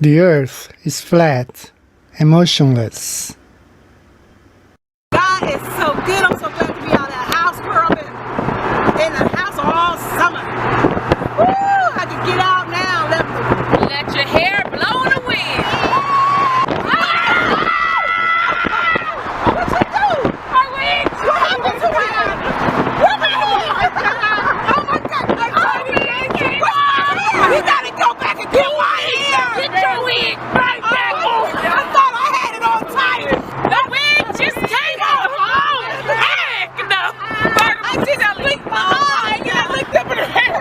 The earth is flat and motionless. God is so good. I'm so glad to be out of the house, girl. Been in the house all summer. Woo! I can get out now. Let your hair blow in the wind. What you do? My wig. What happened to me? What happened? Oh my God! You gotta go back and get my hair. Get your wig right back on. I thought I had it on tight. The wig just came off. Oh, heck no! I just licked my eye. I licked up in the hair.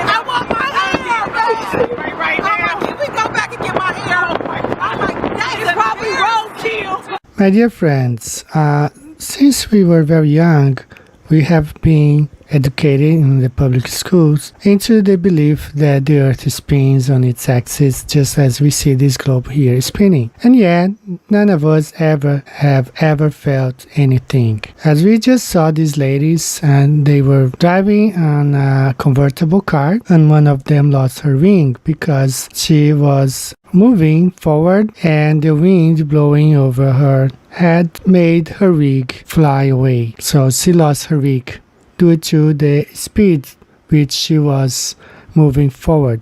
I want my hair. Right now. Can we go back and get my hair? I'm like, that is probably roadkill. My dear friends, since we were very young, we have been educated in the public schools into the belief that the earth spins on its axis just as we see this globe here spinning. And yet, none of us have ever felt anything. As we just saw these ladies, and they were driving on a convertible car, and one of them lost her wing because she was moving forward and the wind blowing over her had made her wig fly away. So she lost her wig due to the speed which she was moving forward.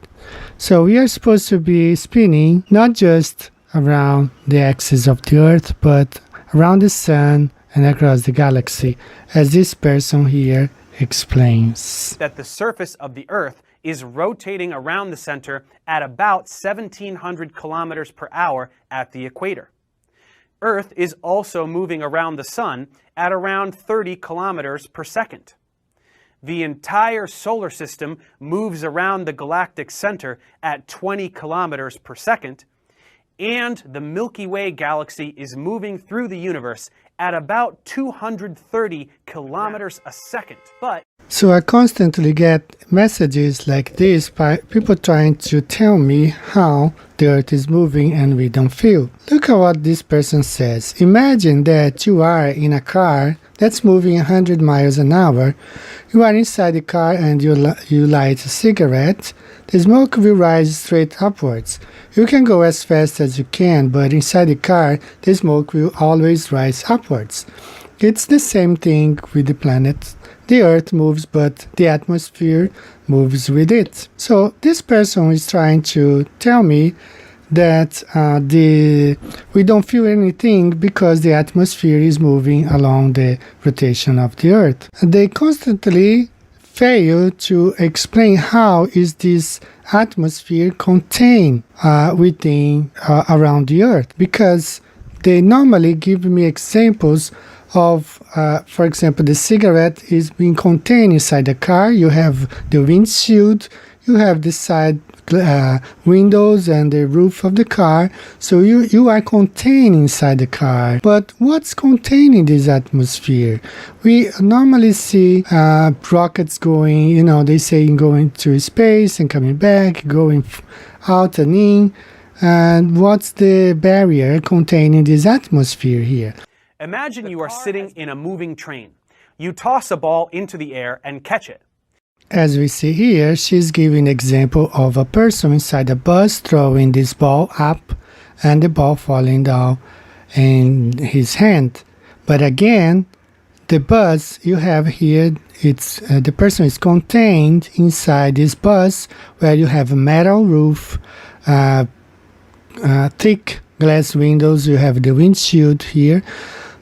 So we are supposed to be spinning not just around the axis of the earth, but around the sun and across the galaxy, as this person here explains. That the surface of the earth is rotating around the center at about 1,700 kilometers per hour at the equator. Earth is also moving around the sun at around 30 kilometers per second. The entire solar system moves around the galactic center at 20 kilometers per second, and the Milky Way galaxy is moving through the universe at about 230 kilometers a second. So I constantly get messages like this by people trying to tell me how the earth is moving and we don't feel. Look at what this person says. Imagine that you are in a car that's moving 100 miles an hour. You are inside the car and you light a cigarette. The smoke will rise straight upwards. You can go as fast as you can, but inside the car, the smoke will always rise upwards. It's the same thing with the planet. The earth moves, but the atmosphere moves with it. So this person is trying to tell me that we don't feel anything because the atmosphere is moving along the rotation of the earth. They constantly fail to explain how is this atmosphere contained within around the earth, because they normally give me examples of, for example, the cigarette is being contained inside the car. You have the windshield, you have the side windows and the roof of the car, so you are contained inside the car. But what's contained in this atmosphere? We normally see rockets going, they say going to space and coming back, going out and in. And what's the barrier contained in this atmosphere here? Imagine you are sitting in a moving train. You toss a ball into the air and catch it. As we see here, she's giving an example of a person inside a bus throwing this ball up and the ball falling down in his hand. But again, the bus you have here, it's the person is contained inside this bus where you have a metal roof, thick glass windows, you have the windshield here.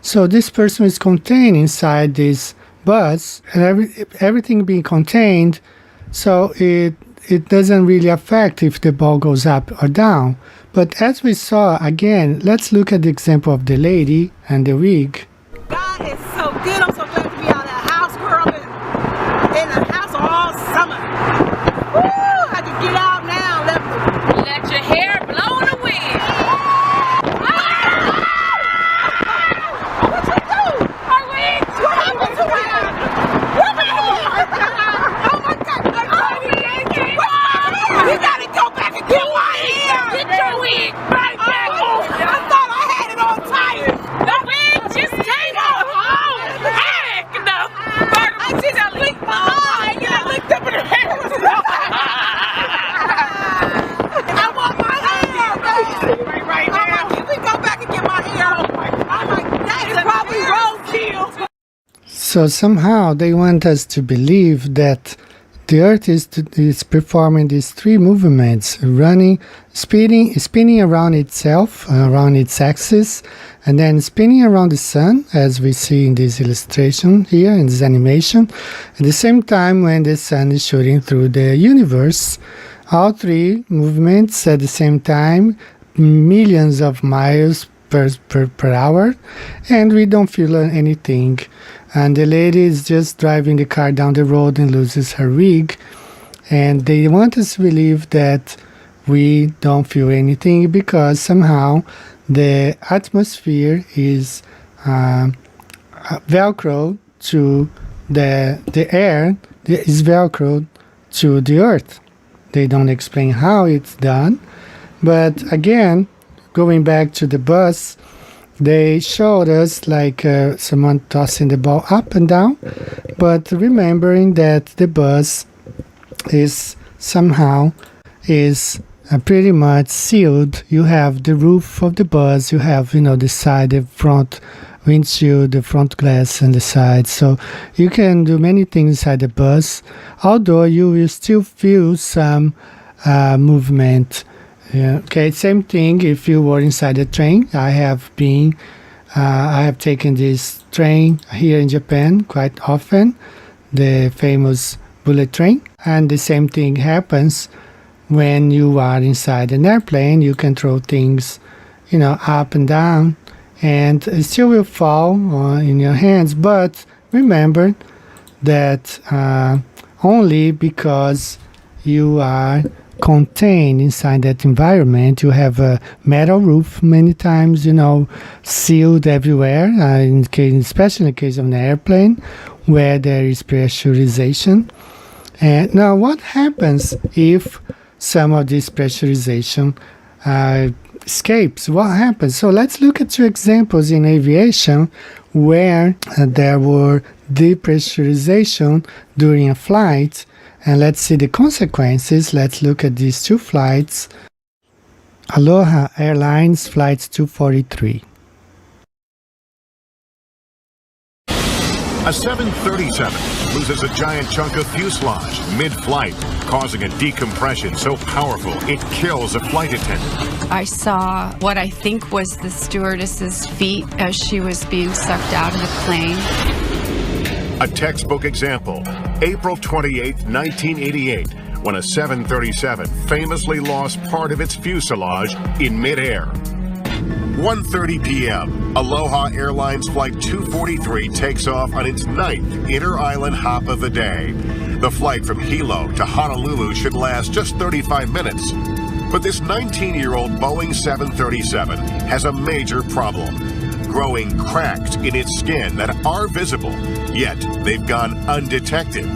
So this person is contained inside this bus, and everything being contained, so it doesn't really affect if the ball goes up or down. But as we saw, again, let's look at the example of the lady and the wig. God is so good. I'm so glad to be out of the house, girl. Been in the house all summer. Woo! I can get out now. Let your hair blow in the wind. What you do? My wig. What happened to me? What happened? Oh my God! You gotta go back and get my hair. Get your wig right back on. I thought I had it on tight. The wig just So somehow they want us to believe that the Earth is performing these three movements: running, spinning around itself, around its axis, and then spinning around the sun, as we see in this illustration here, in this animation. At the same time, when the sun is shooting through the universe, all three movements at the same time, millions of miles per hour, and we don't feel anything. And the lady is just driving the car down the road and loses her wig, and they want us to believe that we don't feel anything because somehow the atmosphere is velcro to the air is velcro to the Earth. They don't explain how it's done, but again, going back to the bus, they showed us like someone tossing the ball up and down, but remembering that the bus is somehow pretty much sealed. You have the roof of the bus, you have, the side, the front windshield, the front glass and the side. So you can do many things inside the bus, although you will still feel some movement. Yeah. Okay. Same thing if you were inside the train. I have taken this train here in Japan quite often, the famous bullet train. And the same thing happens when you are inside an airplane. You can throw things, up and down, and it still will fall in your hands. But remember that only because you are contained inside that environment. You have a metal roof many times, sealed everywhere, especially in the case of an airplane where there is pressurization. And now what happens if some of this pressurization escapes? What happens? So let's look at two examples in aviation where there were depressurization during a flight. And let's see the consequences. Let's look at these two flights. Aloha Airlines Flight 243. A 737 loses a giant chunk of fuselage mid-flight, causing a decompression so powerful it kills a flight attendant. I saw what I think was the stewardess's feet as she was being sucked out of the plane. A textbook example, April 28, 1988, when a 737 famously lost part of its fuselage in midair. 1:30 p.m., Aloha Airlines Flight 243 takes off on its 9th inter-island hop of the day. The flight from Hilo to Honolulu should last just 35 minutes. But this 19-year-old Boeing 737 has a major problem. Growing cracks in its skin that are visible, yet they've gone undetected.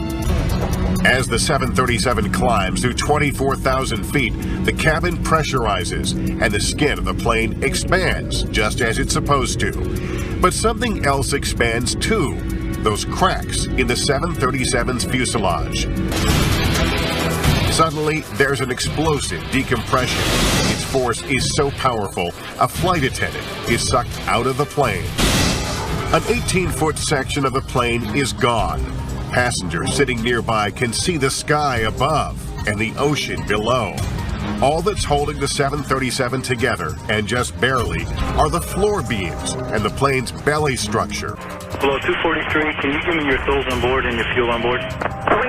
As the 737 climbs through 24,000 feet, the cabin pressurizes and the skin of the plane expands just as it's supposed to. But something else expands too, those cracks in the 737's fuselage. Suddenly, there's an explosive decompression. Its force is so powerful, a flight attendant is sucked out of the plane. An 18-foot section of the plane is gone. Passengers sitting nearby can see the sky above and the ocean below. All that's holding the 737 together, and just barely, are the floor beams and the plane's belly structure. Hello, 243, can you give me your souls on board and your fuel on board? We,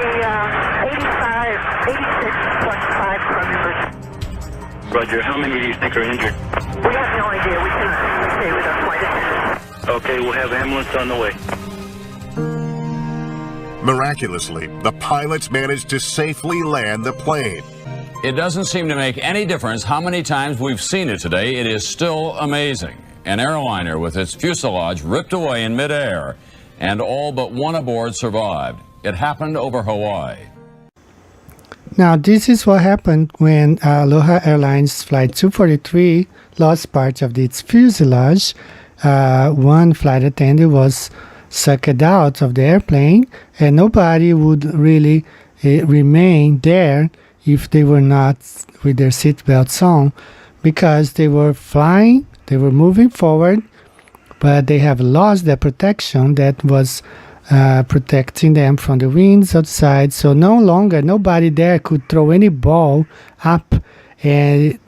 86 plus 5 from Roger, how many do you think are injured? We have no idea. We can stay with our flight attendant. Okay, we'll have ambulance on the way. Miraculously, the pilots managed to safely land the plane. It doesn't seem to make any difference how many times we've seen it today. It is still amazing. An airliner with its fuselage ripped away in midair, and all but one aboard survived. It happened over Hawaii. Now, this is what happened when Aloha Airlines Flight 243 lost part of its fuselage. One flight attendant was sucked out of the airplane, and nobody would really remain there if they were not with their seatbelts on, because they were flying, they were moving forward, but they have lost the protection that was protecting them from the winds outside. So no longer nobody there could throw any ball up and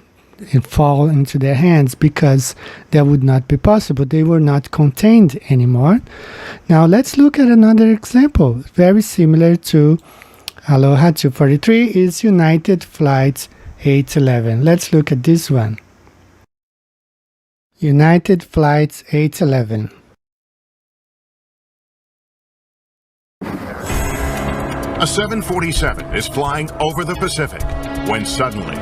fall into their hands, because that would not be possible. They were not contained anymore. Now let's look at another example, very similar to Aloha 243, is United Flight 811. Let's look at this one. United Flight 811. A 747 is flying over the Pacific when suddenly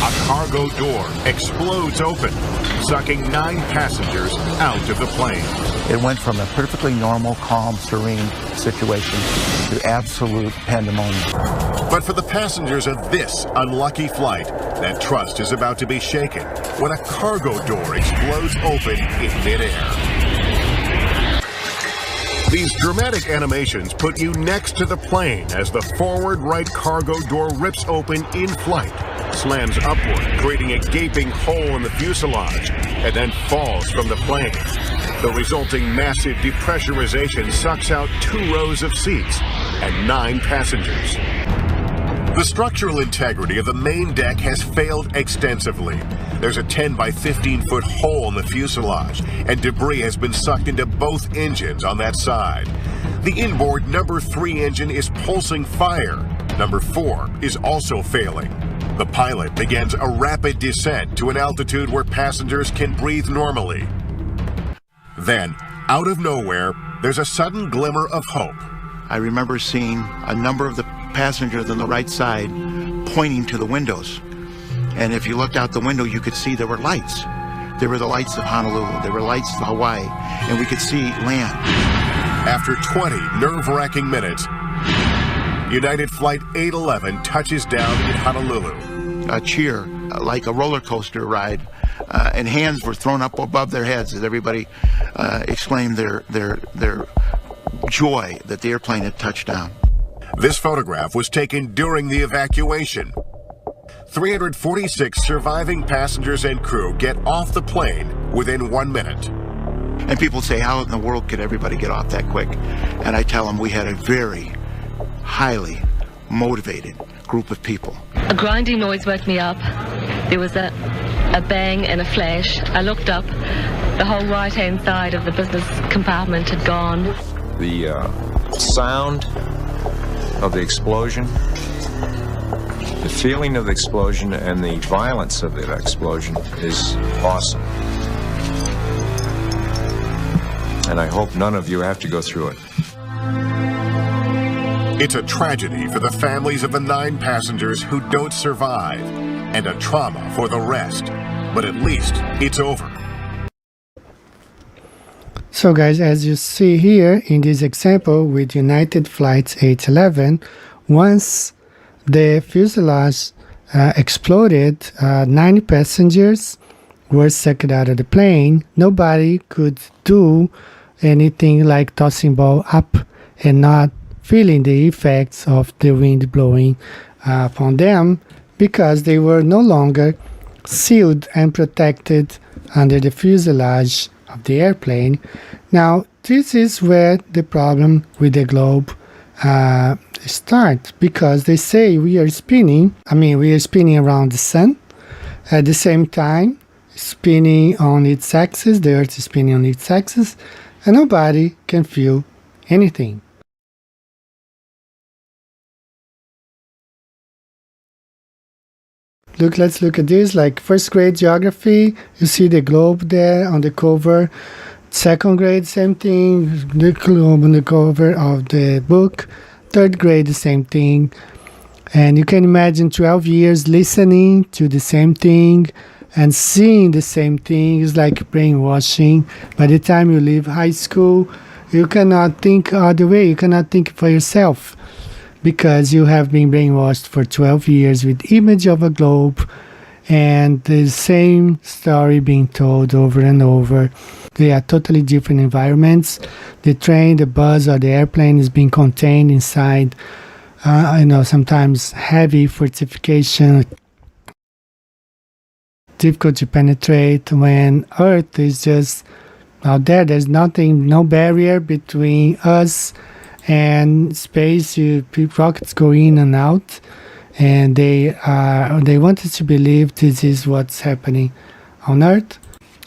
a cargo door explodes open, sucking 9 passengers out of the plane. It went from a perfectly normal, calm, serene situation to absolute pandemonium. But for the passengers of this unlucky flight, that trust is about to be shaken when a cargo door explodes open in midair. These dramatic animations put you next to the plane as the forward right cargo door rips open in flight, slams upward, creating a gaping hole in the fuselage, and then falls from the plane. The resulting massive depressurization sucks out 2 rows of seats and 9 passengers. The structural integrity of the main deck has failed extensively. There's a 10 by 15 foot hole in the fuselage, and debris has been sucked into both engines on that side. The inboard number 3 engine is pulsing fire. Number 4 is also failing. The pilot begins a rapid descent to an altitude where passengers can breathe normally. Then, out of nowhere, there's a sudden glimmer of hope. I remember seeing a number of the passengers on the right side pointing to the windows. And if you looked out the window, you could see there were lights. There were the lights of Honolulu, there were lights of Hawaii, and we could see land. After 20 nerve-wracking minutes, United Flight 811 touches down in Honolulu. A cheer, like a roller coaster ride, and hands were thrown up above their heads as everybody exclaimed their joy that the airplane had touched down. This photograph was taken during the evacuation. 346 surviving passengers and crew get off the plane within 1 minute. And people say, how in the world could everybody get off that quick? And I tell them we had a very highly motivated group of people. A grinding noise woke me up. There was a bang and a flash. I looked up. The whole right-hand side of the business compartment had gone. The sound of the explosion, the feeling of the explosion, and the violence of the explosion is awesome. And I hope none of you have to go through it. It's a tragedy for the families of the 9 passengers who don't survive, and a trauma for the rest. But at least it's over. So guys, as you see here in this example with United Flight 811, once the fuselage exploded, 9 passengers were sucked out of the plane. Nobody could do anything like tossing ball up and not feeling the effects of the wind blowing upon them, because they were no longer sealed and protected under the fuselage of the airplane. Now, this is where the problem with the globe starts, because they say we are spinning around the sun at the same time, spinning on its axis, the Earth is spinning on its axis, and nobody can feel anything. Let's look at this, like first grade geography, you see the globe there on the cover. Second grade, same thing, the globe on the cover of the book. Third grade, the same thing. And you can imagine 12 years listening to the same thing and seeing the same thing. It's like brainwashing. By the time you leave high school, you cannot think other way, you cannot think for yourself, because you have been brainwashed for 12 years with image of a globe and the same story being told over and over. They are totally different environments. The train, the bus, or the airplane is being contained inside, sometimes heavy fortification, difficult to penetrate, when Earth is just out there. There's nothing, no barrier between us and space. Rockets go in and out, and they want us to believe this is what's happening on Earth.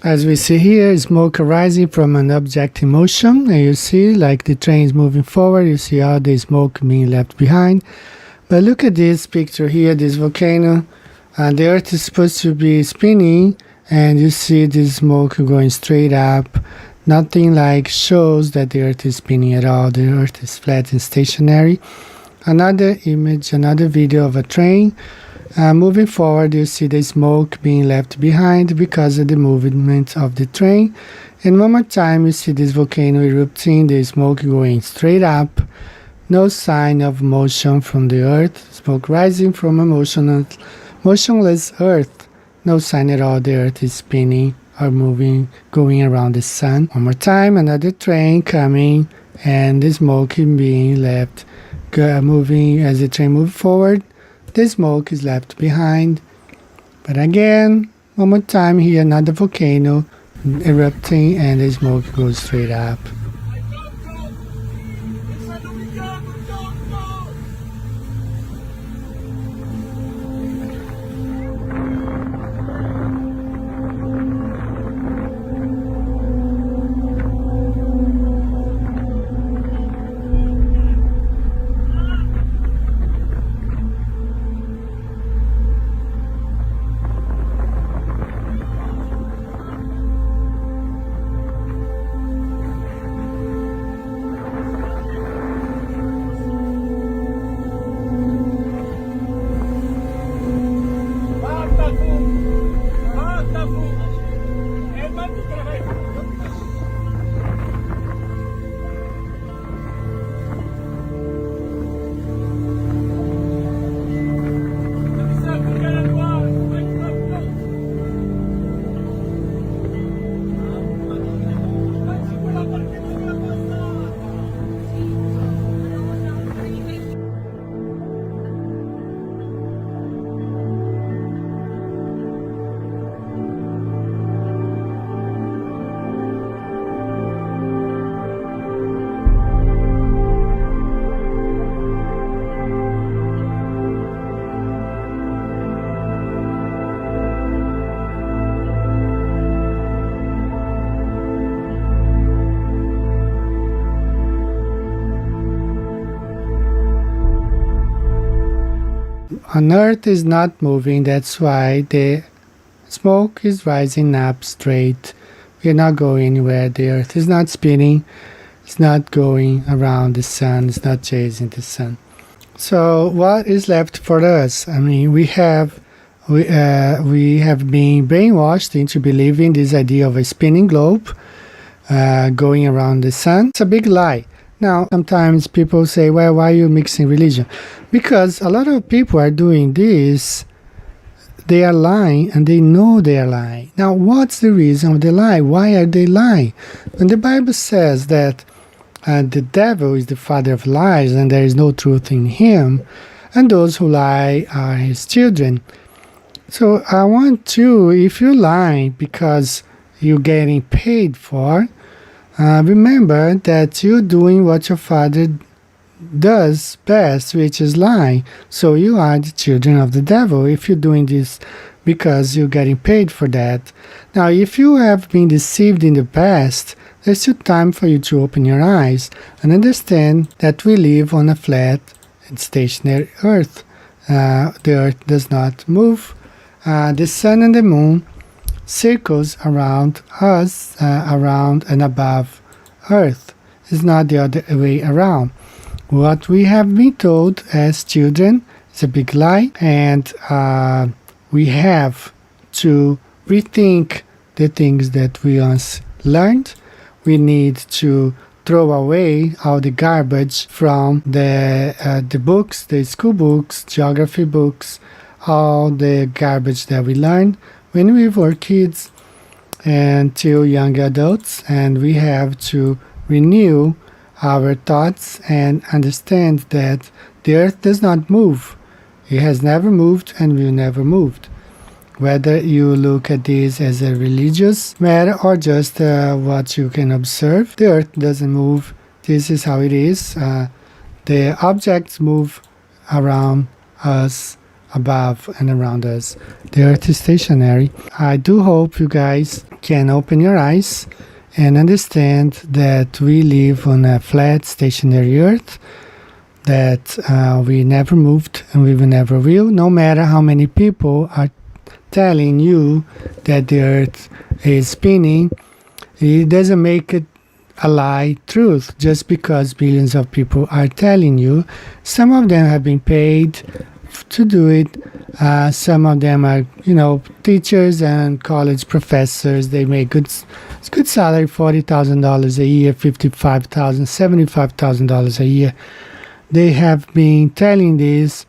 As we see here, smoke arising from an object in motion, and you see like the train is moving forward. You see all the smoke being left behind. But look at this picture here, this volcano. The Earth is supposed to be spinning, and you see this smoke going straight up. Nothing like shows that the Earth is spinning at all. The Earth is flat and stationary. Another image, another video of a train. Moving forward, you see the smoke being left behind because of the movement of the train. And one more time, you see this volcano erupting, the smoke going straight up. No sign of motion from the Earth. Smoke rising from a motionless Earth. No sign at all the Earth is spinning or moving, going around the sun. One more time, another train coming, and the smoke is being left moving. As the train moves forward, the smoke is left behind. But again, one more time here, another volcano erupting, and the smoke goes straight up. On Earth is not moving, that's why the smoke is rising up straight. We are not going anywhere. The Earth is not spinning. It's not going around the sun. It's not chasing the sun. So what is left for us? I mean, we have been brainwashed into believing this idea of a spinning globe going around the sun. It's a big lie. Now, sometimes people say, well, why are you mixing religion? Because a lot of people are doing this. They are lying, and they know they are lying. Now, what's the reason of the lie? Why are they lying? When the Bible says that the devil is the father of lies, and there is no truth in him, and those who lie are his children. So I want you, if you lie because you're getting paid for, remember that you're doing what your father does best, which is lying. So you are the children of the devil if you're doing this because you're getting paid for that. Now, if you have been deceived in the past, there's still time for you to open your eyes and understand that we live on a flat and stationary Earth. The Earth does not move. The sun and the moon circles around us, around and above Earth. It's not the other way around. What we have been told as children is a big lie, and we have to rethink the things that we once learned. We need to throw away all the garbage from the books, the school books, geography books, all the garbage that we learned when we were kids until young adults, and we have to renew our thoughts and understand that the Earth does not move. It has never moved and will never move. Whether you look at this as a religious matter or just what you can observe, the earth doesn't move. This is how it is. The objects move around us, above and around us. The earth is stationary. I do hope you guys can open your eyes and understand that we live on a flat, stationary earth, that we never moved and we never will, no matter how many people are telling you that the earth is spinning. It doesn't make it a lie truth just because millions of people are telling you. Some of them have been paid to do it. Some of them are, teachers and college professors. They make good salary, $40,000 a year, $55,000, $75,000 a year. They have been telling this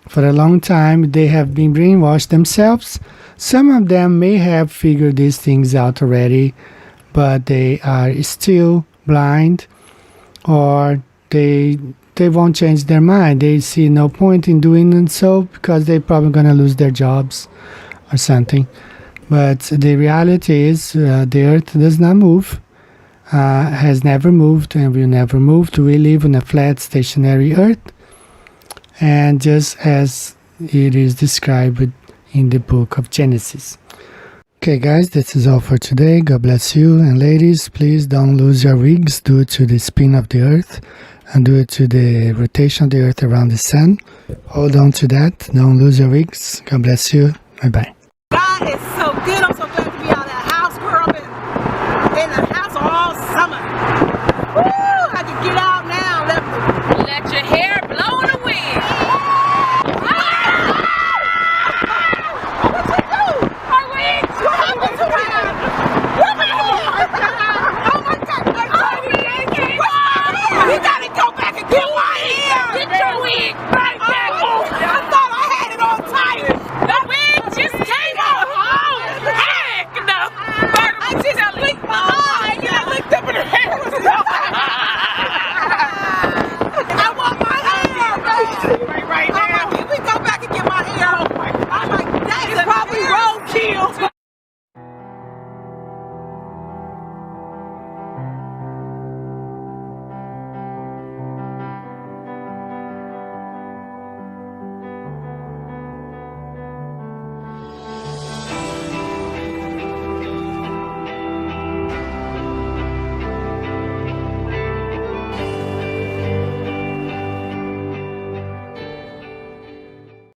for a long time. They have been brainwashed themselves. Some of them may have figured these things out already, but they are still blind, or they won't change their mind. They see no point in doing it so because they're probably going to lose their jobs or something. But the reality is the earth does not move, has never moved and will never move. We live on a flat, stationary earth, and just as it is described in the book of Genesis. Okay guys, this is all for today. God bless you. And ladies, please don't lose your wigs due to the spin of the earth and due to the rotation of the earth around the sun. Hold on to that. Don't lose your wigs. God bless you. Bye-bye. God is so good.